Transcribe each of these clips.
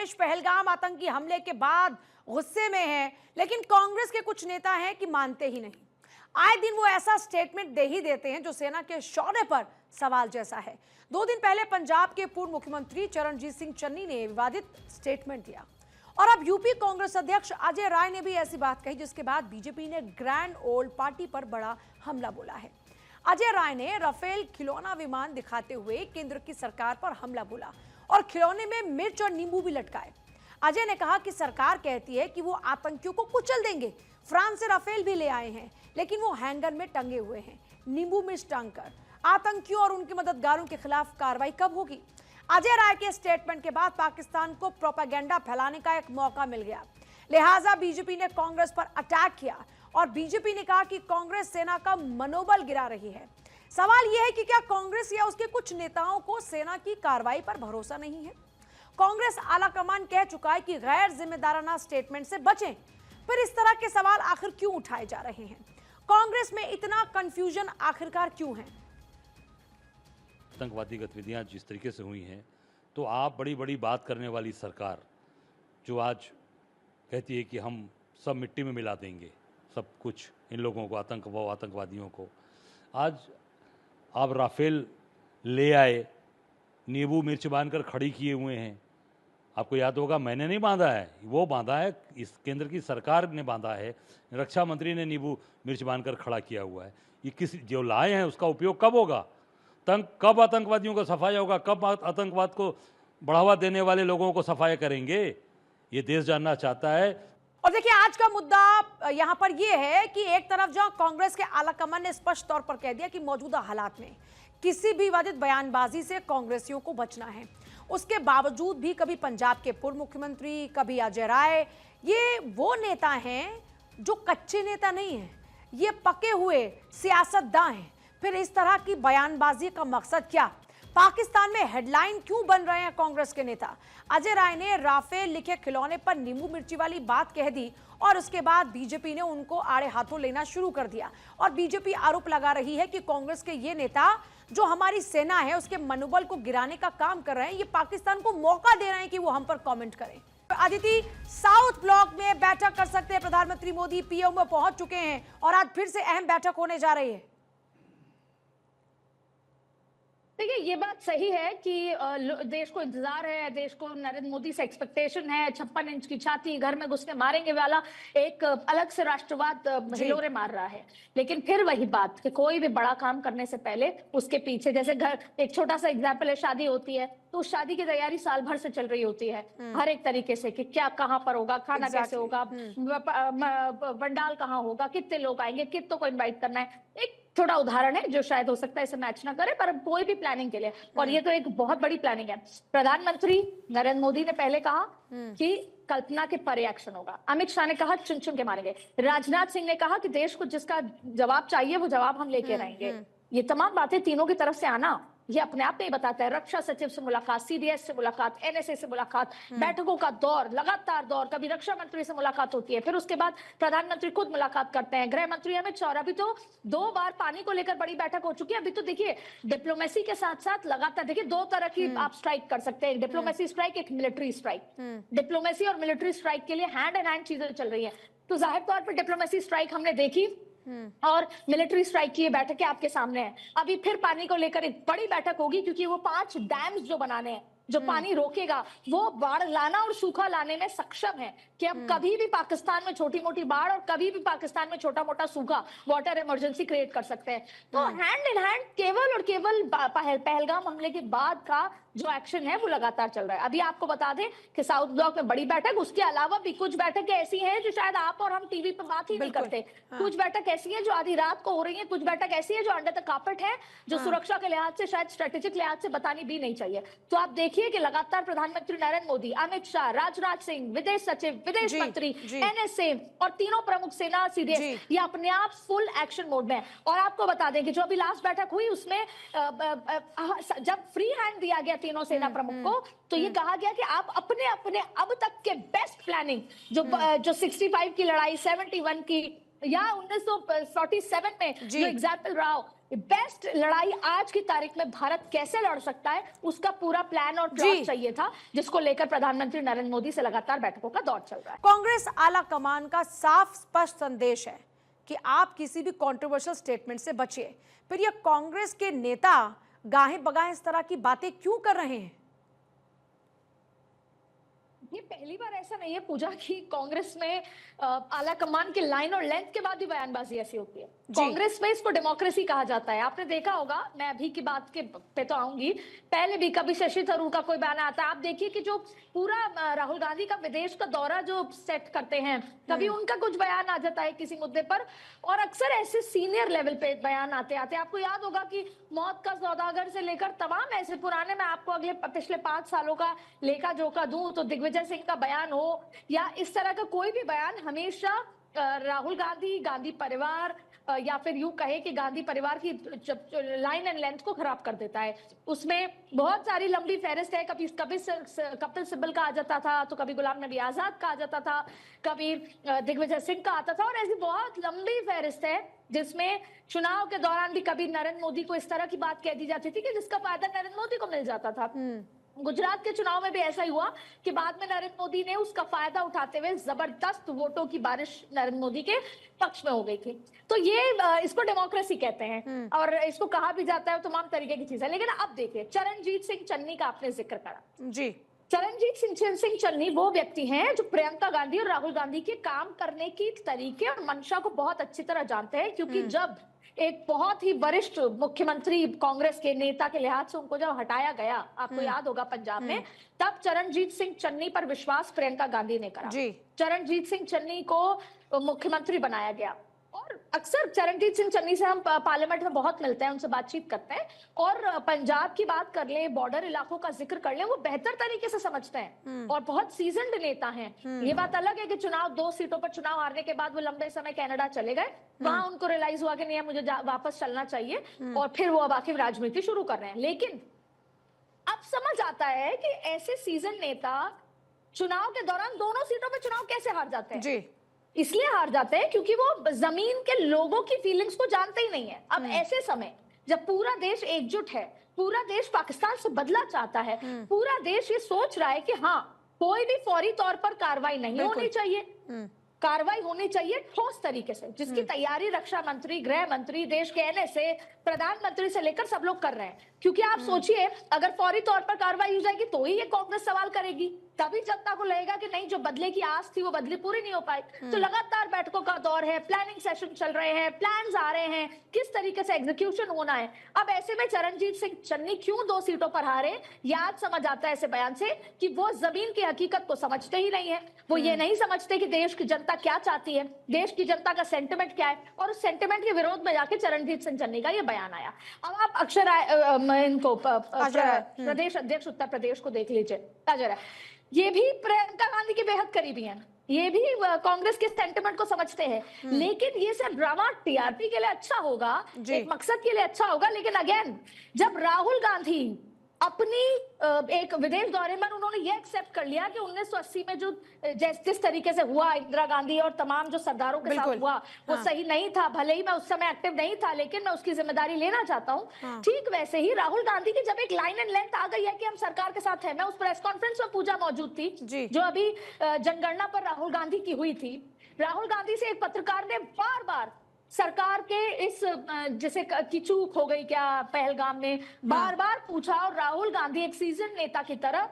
देश पहलगाम आतंकी हमले के बाद गुस्से में है, लेकिन कांग्रेस के कुछ नेता हैं कि मानते ही नहीं। आए दिन वो ऐसा स्टेटमेंट दे ही देते हैं जो सेना के शौर्य पर सवाल जैसा है। 2 दिन पहले पंजाब के पूर्व मुख्यमंत्री चरणजीत सिंह चन्नी ने विवादित स्टेटमेंट दिया और अब यूपी कांग्रेस अध्यक्ष अजय राय ने भी ऐसी बात कही, जिसके बाद बीजेपी ने ग्रैंड ओल्ड पार्टी पर बड़ा हमला बोला है। अजय राय ने राफेल खिलौना विमान दिखाते हुए केंद्र की सरकार पर हमला बोला और खिलौने में मिर्च और नींबू भी लटकाए। अजय ने कहा कि सरकार कहती है कि वो आतंकियों को कुचल देंगे, फ्रांस से राफेल भी ले आए हैं, लेकिन वो हैंगर में टंगे हुए हैं। नींबू मिर्च टांगकर आतंकियों और उनके मददगारों के खिलाफ कार्रवाई कब होगी? अजय राय के स्टेटमेंट के बाद पाकिस्तान को प्रोपेगेंडा फैलाने का एक मौका मिल गया, लिहाजा बीजेपी ने कांग्रेस पर अटैक किया और बीजेपी ने कहा कि कांग्रेस सेना का मनोबल गिरा रही है। सवाल यह है कि क्या कांग्रेस या उसके कुछ नेताओं को सेना की कार्रवाई पर भरोसा नहीं है? कांग्रेस आलाकमान कह चुका है कि गैर जिम्मेदाराना स्टेटमेंट से बचें, फिर इस तरह के सवाल आखिर क्यों उठाए जा रहे हैं? कांग्रेस में इतना कंफ्यूजन आखिरकार क्यों है? आतंकवादी गतिविधियां जिस तरीके से हुई हैं, तो आप बड़ी बड़ी बात करने वाली सरकार जो आज कहती है कि हम सब मिट्टी में मिला देंगे सब कुछ इन लोगों को, आतंकवादियों को, आज आप राफेल ले आए, नींबू मिर्च बांधकर खड़ी किए हुए हैं। आपको याद होगा, मैंने नहीं बांधा है, वो बांधा है, इस केंद्र की सरकार ने बांधा है। रक्षा मंत्री ने नींबू मिर्च बांधकर खड़ा किया हुआ है। ये किस जो लाए हैं उसका उपयोग कब होगा? कब आतंकवादियों को सफाया होगा? कब आतंकवाद को बढ़ावा देने वाले लोगों को सफाया करेंगे? ये देश जानना चाहता है। और देखिए, आज का मुद्दा यहां पर यह है कि एक तरफ जहां कांग्रेस के आलाकमान ने स्पष्ट तौर पर कह दिया कि मौजूदा हालात में किसी भी विवादित बयानबाजी से कांग्रेसियों को बचना है, उसके बावजूद भी कभी पंजाब के पूर्व मुख्यमंत्री, कभी अजय राय, ये वो नेता हैं जो कच्चे नेता नहीं हैं, ये पके हुए सियासतदां हैं। फिर इस तरह की बयानबाजी का मकसद क्या? पाकिस्तान में हेडलाइन क्यों बन रहे हैं कांग्रेस के नेता? अजय राय ने राफेल लिखे खिलौने पर नींबू मिर्ची वाली बात कह दी और उसके बाद बीजेपी ने उनको आड़े हाथों लेना शुरू कर दिया और बीजेपी आरोप लगा रही है कि कांग्रेस के ये नेता जो हमारी सेना है उसके मनोबल को गिराने का काम कर रहे हैं, ये पाकिस्तान को मौका दे रहे हैं कि वो हम पर कमेंट करें। अदिति, साउथ ब्लॉक में बैठक कर सकते हैं प्रधानमंत्री मोदी, पीएम में पहुंच चुके हैं और आज फिर से अहम बैठक होने जा रही है। देखिए, ये बात सही है कि देश को इंतजार है, देश को नरेंद्र मोदी से एक्सपेक्टेशन है। 56 इंच की छाती, घर में घुसने मारेंगे वाला एक अलग से राष्ट्रवाद हिलोरे मार रहा है। लेकिन फिर वही बात कि कोई भी बड़ा काम करने से पहले उसके पीछे, जैसे घर, एक छोटा सा एग्जाम्पल है, शादी होती है तो उस शादी की तैयारी साल भर से चल रही होती है, हर एक तरीके से कि क्या कहाँ पर होगा, खाना कैसे होगा, पंडाल कहाँ होगा, कितने लोग आएंगे, कितनों को इन्वाइट करना है। एक छोटा उदाहरण है जो शायद हो सकता है इसे मैच ना करे, पर कोई भी प्लानिंग के लिए, और ये तो एक बहुत बड़ी प्लानिंग है। प्रधानमंत्री नरेंद्र मोदी ने पहले कहा कि कल्पना के परे एक्शन होगा। अमित शाह ने कहा चुन चुन के मारेंगे। राजनाथ सिंह ने कहा कि देश को जिसका जवाब चाहिए वो जवाब हम लेके रहेंगे। ये तमाम बातें तीनों की तरफ से आना, ये अपने आप में ही बताता है। रक्षा सचिव से मुलाकात, सीडीएस से मुलाकात, एनएसए से मुलाकात, बैठकों का दौर, लगातार दौर, कभी रक्षा मंत्री से मुलाकात होती है, फिर उसके बाद प्रधानमंत्री खुद मुलाकात करते हैं, गृह मंत्री अमित शाह। अभी तो 2 बार पानी को लेकर बड़ी बैठक हो चुकी है। अभी तो देखिए, डिप्लोमेसी के साथ साथ लगातार, देखिए 2 तरह की आप स्ट्राइक कर सकते हैं, एक डिप्लोमेसी स्ट्राइक, एक मिलिट्री स्ट्राइक। डिप्लोमेसी और मिलिट्री स्ट्राइक के लिए हैंड इन हैंड चीजें चल रही है। तो जाहिर तौर पर डिप्लोमेसी स्ट्राइक हमने देखी और मिलिट्री स्ट्राइक की बैठकें आपके सामने है। अभी फिर पानी को लेकर एक बड़ी बैठक होगी, क्योंकि वो 5 डैम्स जो बनाने हैं, जो पानी रोकेगा, वो बाढ़ लाना और सूखा लाने में सक्षम है कि अब कभी भी पाकिस्तान में छोटी मोटी बाढ़ और कभी भी पाकिस्तान में छोटा मोटा सूखा, वाटर इमरजेंसी क्रिएट कर सकते हैं। तो हैंड इन हैंड केवल और केवल पहलगाम हमले के बाद का जो एक्शन है वो लगातार चल रहा है। अभी आपको बता दें कि साउथ ब्लॉक में बड़ी बैठक, उसके अलावा भी कुछ बैठकें ऐसी हैं जो शायद आप और हम टीवी पर बात ही नहीं करते। कुछ बैठक ऐसी है जो आधी रात को हो रही है, कुछ बैठक ऐसी है जो अंडर द कार्पेट है, जो सुरक्षा के लिहाज से, शायद स्ट्रेटेजिक लिहाज से बतानी भी नहीं चाहिए। तो आप देखिए कि लगातार प्रधानमंत्री नरेंद्र मोदी, अमित शाह, राजनाथ सिंह, विदेश सचिव, विदेश मंत्री, एनएसए और तीनों प्रमुख सेना, सीडीएस, ये अपने आप फुल एक्शन मोड में है। और आपको बता दें कि जो अभी लास्ट बैठक हुई उसमें जब फ्री हैंड दिया गया तीनों सेना प्रमुख को, तो ये कहा गया कि आप अपने अपने अब तक के बेस्ट प्लानिंग, जो 65 की लड़ाई, 71 की या 1947 में जी। जो एग्जाम्पल रहा हो, बेस्ट लड़ाई आज की तारीख में भारत कैसे लड़ सकता है, उसका पूरा प्लान और जी। प्लॉट चाहिए था, जिसको लेकर प्रधानमंत्री नरेंद्र मोदी से लगातार बैठकों का दौर चल रहा है। कांग्रेस आला कमान का साफ स्पष्ट संदेश है कि आप किसी भी कंट्रोवर्शियल स्टेटमेंट से बचिए। फिर ये कांग्रेस के नेता गाहे बगाहे इस तरह की बातें क्यों कर रहे हैं? ये पहली बार ऐसा नहीं है पूजा कि कांग्रेस में आला कमान की लाइन और लेंथ के बाद भी बयानबाजी ऐसी होती है। कांग्रेस में इसको डेमोक्रेसी कहा जाता है। आपने देखा होगा, मैं अभी की बात के पे तो आऊंगी, पहले भी कभी शशि थरूर का कोई बयान आता है, आप देखिए कि जो पूरा राहुल गांधी का विदेश का दौरा जो सेट करते हैं, कभी उनका कुछ बयान आ जाता है किसी मुद्दे पर, और अक्सर ऐसे सीनियर लेवल पे बयान आते आते आपको याद होगा कि मौत का सौदागर से लेकर तमाम ऐसे पुराने, मैं आपको अगले पिछले 5 सालों का लेखा जोखा दूं तो दिग्विजय सिंह का बयान हो या इस तरह का कोई भी बयान, हमेशा राहुल गांधी, गांधी परिवार या फिर यूं कहे कि गांधी परिवार की लाइन एंड लेंथ को खराब कर देता है। उसमें बहुत सारी लंबी फहरिस्त है, कभी कपिल सिब्बल का आ जाता था, तो कभी गुलाम नबी आजाद का आ जाता था, कभी दिग्विजय सिंह का आता था, और ऐसी बहुत लंबी फहरिस्त है जिसमें चुनाव के दौरान भी कभी नरेंद्र मोदी को इस तरह की बात कह दी जाती थी कि जिसका फायदा नरेंद्र मोदी को मिल जाता था। गुजरात के चुनाव में भी ऐसा ही हुआ कि बाद में नरेंद्र मोदी ने उसका फायदा उठाते हुए जबरदस्त वोटों की बारिश नरेंद्र मोदी के पक्ष में हो गई थी। तो ये इसको डेमोक्रेसी कहते हैं और इसको कहा भी जाता है तमाम तरीके की चीजें। लेकिन अब देखिए, चरणजीत सिंह चन्नी का आपने जिक्र करा जी। चरणजीत सिंह चन्नी वो व्यक्ति हैं जो प्रियंका गांधी और राहुल गांधी के काम करने की तरीके और मंशा को बहुत अच्छी तरह जानते हैं, क्योंकि जब एक बहुत ही वरिष्ठ मुख्यमंत्री कांग्रेस के नेता के लिहाज से उनको जब हटाया गया, आपको याद होगा पंजाब में, तब चरणजीत सिंह चन्नी पर विश्वास प्रियंका गांधी ने करा। चरणजीत सिंह चन्नी को मुख्यमंत्री बनाया गया, और अक्सर चरणजीत सिंह चन्नी से हम पार्लियामेंट में बहुत मिलते हैं, उनसे बातचीत करते हैं, और पंजाब की बात कर ले, बॉर्डर इलाकों का जिक्र कर ले, वो बेहतर तरीके से समझते हैं और बहुत सीजन्ड नेता हैं। ये बात अलग है कि 2 सीटों पर चुनाव हारने के बाद वो लंबे समय कनाडा चले गए, वहां उनको रियलाइज हुआ कि नहीं मुझे वापस चलना चाहिए, और फिर वो अब आखिर राजनीति शुरू कर रहे हैं। लेकिन अब समझ आता है कि ऐसे सीजन नेता चुनाव के दौरान दोनों सीटों पर चुनाव कैसे हार जाते हैं। इसलिए हार जाते हैं क्योंकि वो जमीन के लोगों की फीलिंग्स को जानते ही नहीं है। अब ऐसे समय जब पूरा देश एकजुट है, पूरा देश पाकिस्तान से बदला चाहता है, पूरा देश ये सोच रहा है कि हाँ, कोई भी फौरी तौर पर कार्रवाई नहीं होनी चाहिए, कार्रवाई होनी चाहिए ठोस तरीके से, जिसकी तैयारी रक्षा मंत्री, गृह मंत्री, देश के एनएसए, प्रधानमंत्री से लेकर सब लोग कर रहे हैं। क्योंकि आप सोचिए, अगर फौरी तौर पर कार्रवाई हो जाएगी तो ही ये कांग्रेस सवाल करेगी, तभी जनता को लगेगा कि नहीं, जो बदले की आस थी वो बदली पूरी नहीं हो पाई। तो लगातार बैठकों का दौर है, प्लानिंग सेशन चल रहे हैं, प्लान्स आ रहे हैं, किस तरीके से एग्जीक्यूशन होना है। अब ऐसे में चरणजीत सिंह चन्नी क्यों 2 सीटों पर हारे, याद समझ आता है ऐसे बयान से कि वो जमीन की हकीकत को समझते ही नहीं है। वो ये नहीं समझते कि देश की जनता क्या चाहती है, देश की जनता का सेंटिमेंट क्या है, और उस सेंटिमेंट के विरोध में जाके चरणजीत सिंह चन्नी का ये बयान आया। अब आप इनको प्रदेश अध्यक्ष उत्तर प्रदेश को देख लीजिए, ये भी प्रियंका गांधी के बेहद करीबी हैं, ये भी कांग्रेस के सेंटिमेंट को समझते हैं। लेकिन ये सब ड्रामा टीआरपी के लिए अच्छा होगा, एक मकसद के लिए अच्छा होगा, लेकिन अगेन जब राहुल गांधी अपनी एक विदेश दौरे में उन्होंने ये एक्सेप्ट कर लिया कि 1980 में जो जिस तरीके से हुआ इंदिरा गांधी और तमाम जो सरदारों के साथ हुआ वो सही नहीं था, भले ही मैं उस समय एक्टिव नहीं था, लेकिन मैं उसकी जिम्मेदारी लेना चाहता हूं। ठीक वैसे ही राहुल गांधी की जब एक लाइन एंड लेंथ आ गई है कि हम सरकार के साथ हैं, मैं उस प्रेस कॉन्फ्रेंस में पूजा मौजूद थी जो अभी जनगणना पर राहुल गांधी की हुई थी। राहुल गांधी से एक पत्रकार ने बार बार सरकार के इस जैसे की चूक हो गई क्या पहलगाम में, बार बार पूछा, और राहुल गांधी एक सीजन नेता की तरह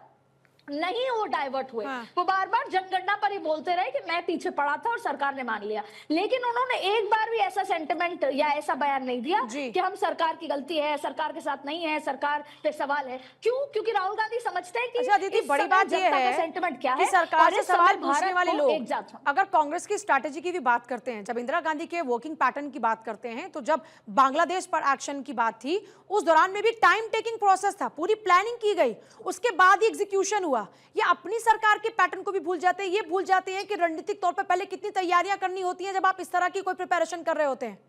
नहीं वो डाइवर्ट हुए। वो बार बार जनगणना पर ही बोलते रहे कि मैं पीछे पड़ा था और सरकार ने मान लिया, लेकिन उन्होंने एक बार भी ऐसा सेंटिमेंट या ऐसा बयान नहीं दिया कि हम सरकार की गलती है, सरकार के साथ नहीं है, सरकार पे सवाल है। क्यों? क्योंकि राहुल गांधी समझते हैं कि अच्छा दीदी, बड़ी बात यह है सेंटिमेंट क्या कि है, सरकार से सवाल पूछने वाले लोग अगर कांग्रेस की स्ट्रैटेजी की भी बात करते हैं, जब इंदिरा गांधी के वर्किंग पैटर्न की बात करते हैं, तो जब बांग्लादेश पर एक्शन की बात थी उस दौरान में भी टाइम टेकिंग प्रोसेस था, पूरी प्लानिंग की गई, उसके बाद ही एग्जीक्यूशन हुआ। ये अपनी सरकार के पैटर्न को भी भूल जाते हैं, ये भूल जाते हैं कि रणनीतिक तौर पर पहले कितनी तैयारियां करनी होती हैं जब आप इस तरह की कोई प्रिपरेशन कर रहे होते हैं।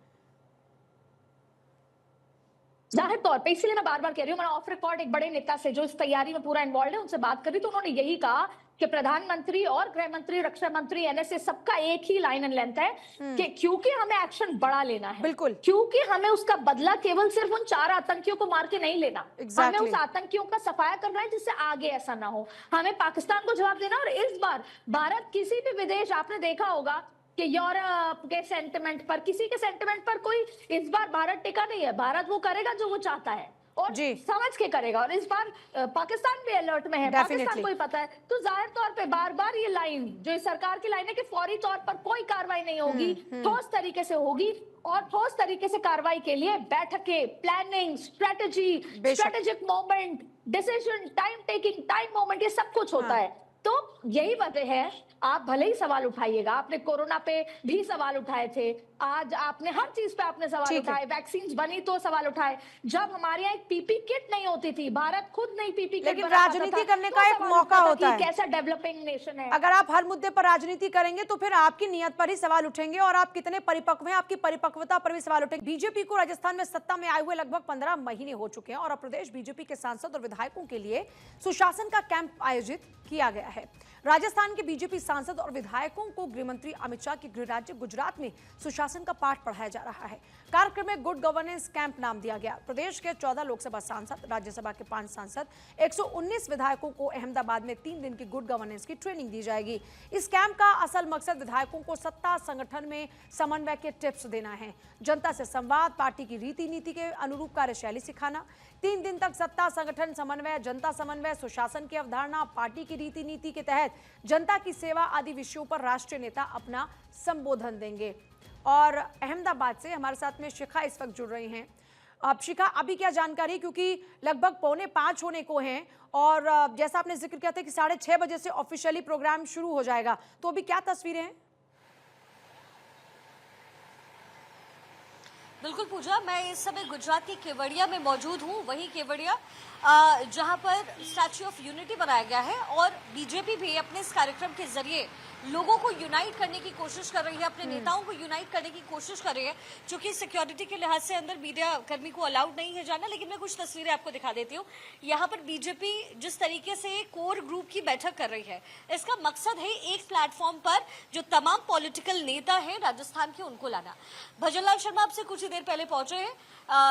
जाहिर तौर पे, इसीलिए मैं बार बार कह रही हूँ, मैं ऑफ रिकॉर्ड एक बड़े नेता से जो इस तैयारी में पूरा इन्वॉल्व है उनसे बात करी, तो उन्होंने यही कहा कि प्रधानमंत्री और गृह मंत्री, रक्षा मंत्री, एनएसए, सबका एक ही लाइन एंड लेंथ है कि क्योंकि हमें एक्शन बड़ा लेना है, बिल्कुल, क्योंकि हमें उसका बदला केवल सिर्फ उन 4 आतंकियों को मार के नहीं लेना, हमें उस Exactly. आतंकियों का सफाया करना है जिससे आगे ऐसा ना हो, हमें पाकिस्तान को जवाब देना। और इस बार भारत किसी भी विदेश, आपने देखा होगा कि यूरोप के सेंटिमेंट पर, किसी के सेंटिमेंट पर कोई इस बार भारत टिका नहीं है। भारत वो करेगा जो वो चाहता है और जी। समझ के करेगा, और इस बार पाकिस्तान भी अलर्ट में है, Definitely. पाकिस्तान को ही पता है। तो जाहिर तौर पे बार बार ये लाइन जो इस सरकार की लाइन है कि फौरी तौर पर कोई कार्रवाई नहीं होगी, ठोस तरीके से होगी, और ठोस तरीके से कार्रवाई के लिए बैठकें, planning, strategy, strategic moment, decision, time taking, time moment, ये सब कुछ होता है। तो यही वजह है, आप भले ही सवाल उठाइएगा, आपने कोरोना पे भी सवाल उठाए थे, आज आपने हर चीज पे आपने सवाल उठाए, वैक्सीन बनी तो सवाल उठाए, जब हमारे यहाँ एक पीपी किट नहीं होती थी, भारत खुद नहीं पीपी किट लेकिन बना पाता राजनीति था, करने तो का एक सवाल मौका उठता था होता कि है। कैसा डेवलपिंग नेशन है। अगर आप हर मुद्दे पर राजनीति करेंगे तो फिर आपकी नियत पर ही सवाल उठेंगे और आप कितने परिपक्व हैं, आपकी परिपक्वता पर भी सवाल उठेंगे। बीजेपी को राजस्थान में सत्ता में आए हुए लगभग 15 महीने हो चुके हैं और अब प्रदेश बीजेपी के सांसद और विधायकों के लिए सुशासन का कैंप आयोजित किया गया है। राजस्थान के बीजेपी सांसद और विधायकों को गृह मंत्री अमित शाह के गृह राज्य गुजरात में सुशासन का पाठ पढ़ाया जा रहा है। कार्यक्रम में गुड गवर्नेंस कैंप नाम दिया गया। प्रदेश के 14 लोकसभा सांसद, राज्यसभा के 5 सांसद, 119 विधायकों को अहमदाबाद में 3 दिन की गुड गवर्नेंस की ट्रेनिंग दी जाएगी। इस कैंप का असल मकसद विधायकों को सत्ता संगठन में समन्वय के टिप्स देना है, जनता से संवाद, पार्टी की रीति नीति के अनुरूप कार्यशैली सिखाना। 3 दिन तक सत्ता संगठन समन्वय, जनता समन्वय, सुशासन की अवधारणा, पार्टी की रीति नीति के तहत जनता की सेवा आदि विषयों पर राष्ट्रीय नेता अपना संबोधन देंगे। और अहमदाबाद से हमारे साथ में शिखा इस वक्त जुड़ रही हैं। अब शिखा, अभी क्या जानकारी, क्योंकि लगभग 4:45 होने को हैं और जैसा आपने जिक्र किया था कि 6:30 बजे से ऑफिशियली प्रोग्राम शुरू हो जाएगा, तो अभी क्या तस्वीरें हैं? बिल्कुल पूजा, मैं इस समय गुजरात के केवड़िया में मौजूद हूँ। वहीं केवड़िया जहाँ पर स्टैच्यू ऑफ यूनिटी बनाया गया है और बीजेपी भी अपने इस कार्यक्रम के जरिए लोगों को यूनाइट करने की कोशिश कर रही है, अपने नेताओं को यूनाइट करने की कोशिश कर रही है। क्योंकि सिक्योरिटी के लिहाज से अंदर मीडिया कर्मी को अलाउड नहीं है जाना, लेकिन मैं कुछ तस्वीरें आपको दिखा देती हूँ। यहाँ पर बीजेपी जिस तरीके से कोर ग्रुप की बैठक कर रही है, इसका मकसद है एक प्लेटफॉर्म पर जो तमाम पॉलिटिकल नेता हैं राजस्थान के, उनको लाना। भजनलाल शर्मा आपसे कुछ ही देर पहले पहुंचे हैं,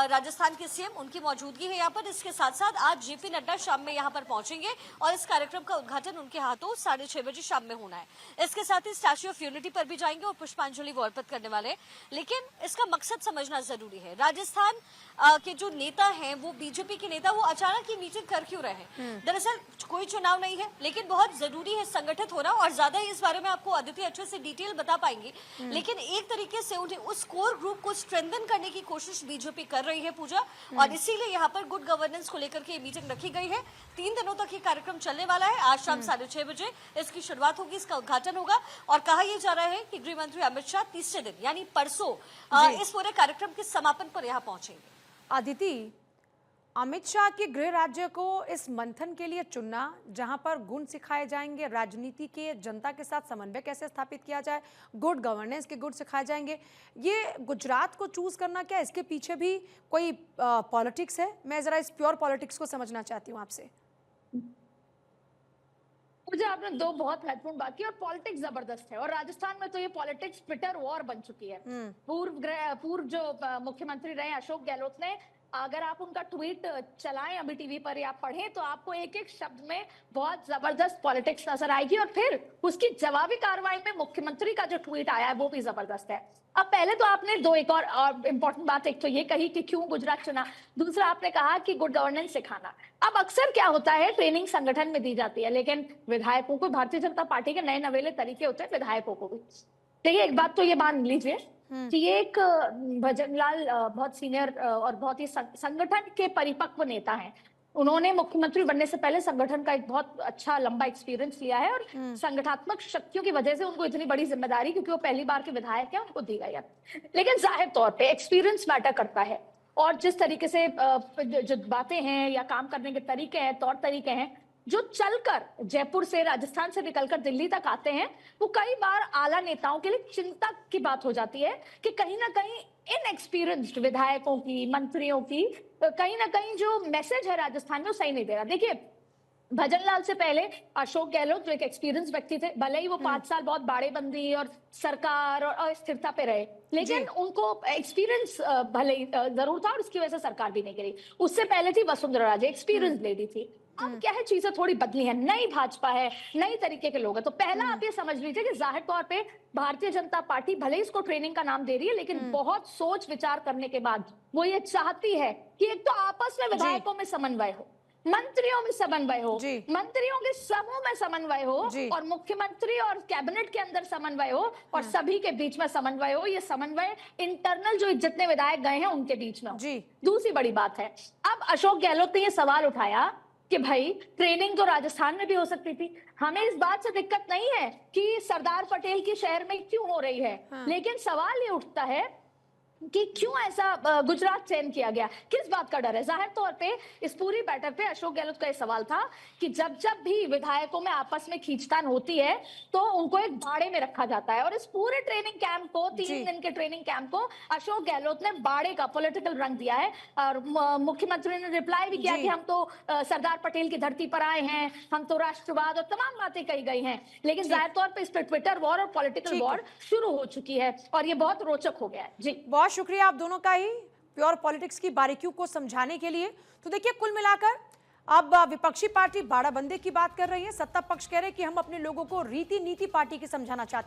राजस्थान के सीएम, उनकी मौजूदगी है यहाँ पर। इसके साथ साथ आज जेपी नड्डा शाम में यहाँ पर पहुंचेंगे और इस कार्यक्रम का उद्घाटन उनके हाथों 6:30 बजे शाम में होना है। इसके साथ ही स्टैच्यू ऑफ यूनिटी पर भी जाएंगे और पुष्पांजलि वो अर्पित करने वाले हैं। लेकिन इसका मकसद समझना जरूरी है। राजस्थान के जो नेता हैं, वो बीजेपी के नेता, वो अचानक ये मीटिंग कर क्यों रहे हैं? दरअसल कोई चुनाव नहीं है, लेकिन बहुत जरूरी है संगठित होना, और ज्यादा इस बारे में आपको अदिति अच्छे से डिटेल बता पाएंगी। लेकिन एक तरीके से उन्हें उस कोर ग्रुप को स्ट्रेंथन करने की कोशिश बीजेपी कर रही है पूजा, और इसीलिए यहाँ पर गुड गवर्नेंस को लेकर के ये मीटिंग रखी गई है। 3 दिनों तक ये कार्यक्रम चलने वाला है। आज शाम 6:30 बजे इसकी शुरुआत होगी, इसका उद्घाटन होगा, और कहा यह जा रहा है कि गृह मंत्री अमित शाह तीसरे दिन यानी परसों इस पूरे कार्यक्रम के समापन पर यहाँ पहुंचेंगे। अदिति, अमित शाह के गृह राज्य को इस मंथन के लिए चुनना जहां पर गुण सिखाए जाएंगे, राजनीति के जनता के साथ समन्वय कैसे स्थापित किया जाए, गुड गवर्नेंस के गुण सिखाए जाएंगे, ये गुजरात को चूज करना, क्या इसके पीछे भी कोई पॉलिटिक्स है? मैं जरा इस प्योर पॉलिटिक्स को समझना चाहती हूँ आपसे। मुझे आपने 2 बहुत महत्वपूर्ण बात की, और पॉलिटिक्स जबरदस्त है, और राजस्थान में तो ये पॉलिटिक्स ट्विटर वॉर बन चुकी है। पूर्व जो मुख्यमंत्री रहे अशोक गहलोत ने, अगर आप उनका ट्वीट चलाएं अभी टीवी पर या पढ़ें, तो आपको एक एक शब्द में बहुत जबरदस्त पॉलिटिक्स नजर आएगी। और फिर उसकी जवाबी कार्रवाई में मुख्यमंत्री का जो ट्वीट आया है वो भी जबरदस्त है। अब पहले तो आपने एक और इम्पोर्टेंट बात, एक तो ये कही कि क्यों गुजरात चुना, दूसरा आपने कहा कि गुड गवर्नेंस सिखाना। अब अक्सर क्या होता है, ट्रेनिंग संगठन में दी जाती है, लेकिन विधायकों को, भारतीय जनता पार्टी के नए नवेले तरीके होते हैं विधायकों को भी। देखिए, एक बात तो ये मान लीजिए कि ये एक भजनलाल बहुत सीनियर और बहुत ही संगठन के परिपक्व नेता हैं। उन्होंने मुख्यमंत्री बनने से पहले संगठन का एक बहुत अच्छा लंबा एक्सपीरियंस लिया है, और संगठनात्मक शक्तियों की वजह से उनको इतनी बड़ी जिम्मेदारी, क्योंकि वो पहली बार के विधायक है, उनको दी गई है। लेकिन जाहिर तौर पे एक्सपीरियंस मैटर करता है, और जिस तरीके से जो बातें हैं या काम करने के तरीके हैं, तौर तरीके हैं, जो चलकर जयपुर से, राजस्थान से निकलकर दिल्ली तक आते हैं, वो कई बार आला नेताओं के लिए चिंता की बात हो जाती है कि कहीं ना कहीं इनएक्सपीरियंस्ड विधायकों की, मंत्रियों की कहीं ना कहीं जो मैसेज है राजस्थान में वो सही नहीं दे रहा। देखिए, भजन लाल से पहले अशोक गहलोत जो एक एक्सपीरियंस व्यक्ति थे, भले ही वो 5 साल बहुत बाड़ेबंदी और सरकार और अस्थिरता पे रहे, लेकिन उनको एक्सपीरियंस भले ही जरूर था और इसकी वजह से सरकार भी नहीं गिरी। उससे पहले थी वसुंधरा राजे, एक्सपीरियंस लेडी थी। अब क्या है, चीजें थोड़ी बदली है, नई भाजपा है, नई तरीके के लोग हैं। तो पहला आप ये समझ लीजिए कि जाहिर तौर पे भारतीय जनता पार्टी भले ही इसको ट्रेनिंग का नाम दे रही है, लेकिन बहुत सोच विचार करने के बाद वो ये चाहती है कि एक तो आपस में विधायकों में समन्वय हो, मंत्रियों में समन्वय हो, मंत्रियों के समूह में समन्वय हो, और मुख्यमंत्री और कैबिनेट के अंदर समन्वय हो, और सभी के बीच में समन्वय हो। ये समन्वय इंटरनल जो जितने विधायक गए हैं उनके बीच में हो। दूसरी बड़ी बात है, अब अशोक गहलोत ने ये सवाल उठाया कि भाई ट्रेनिंग तो राजस्थान में भी हो सकती थी, हमें इस बात से दिक्कत नहीं है कि सरदार पटेल के शहर में क्यों हो रही है, लेकिन सवाल ये उठता है कि क्यों ऐसा गुजरात चयन किया गया, किस बात का डर है। जाहिर तौर पे इस पूरी बैठक पे अशोक गहलोत का यह सवाल था कि जब जब भी विधायकों में आपस में खींचतान होती है तो उनको एक बाड़े में रखा जाता है, और इस पूरे ट्रेनिंग कैंप को, 3 दिन के ट्रेनिंग कैंप को अशोक गहलोत ने बाड़े का पॉलिटिकल रंग दिया है। और मुख्यमंत्री ने रिप्लाई भी किया कि हम तो सरदार पटेल की धरती पर आए हैं, हम तो राष्ट्रवाद और तमाम बातें कही गई हैं, लेकिन जाहिर तौर पर इस पर ट्विटर वॉर और पॉलिटिकल वॉर शुरू हो चुकी है, और ये बहुत रोचक हो गया है। जी, बहुत शुक्रिया आप दोनों का ही प्योर पॉलिटिक्स की बारीकियों को समझाने के लिए। तो देखिए, कुल मिलाकर अब विपक्षी पार्टी बाड़ाबंदी की बात कर रही है, सत्ता पक्ष कह रहे हैं कि हम अपने लोगों को रीति नीति पार्टी की समझाना चाहते हैं।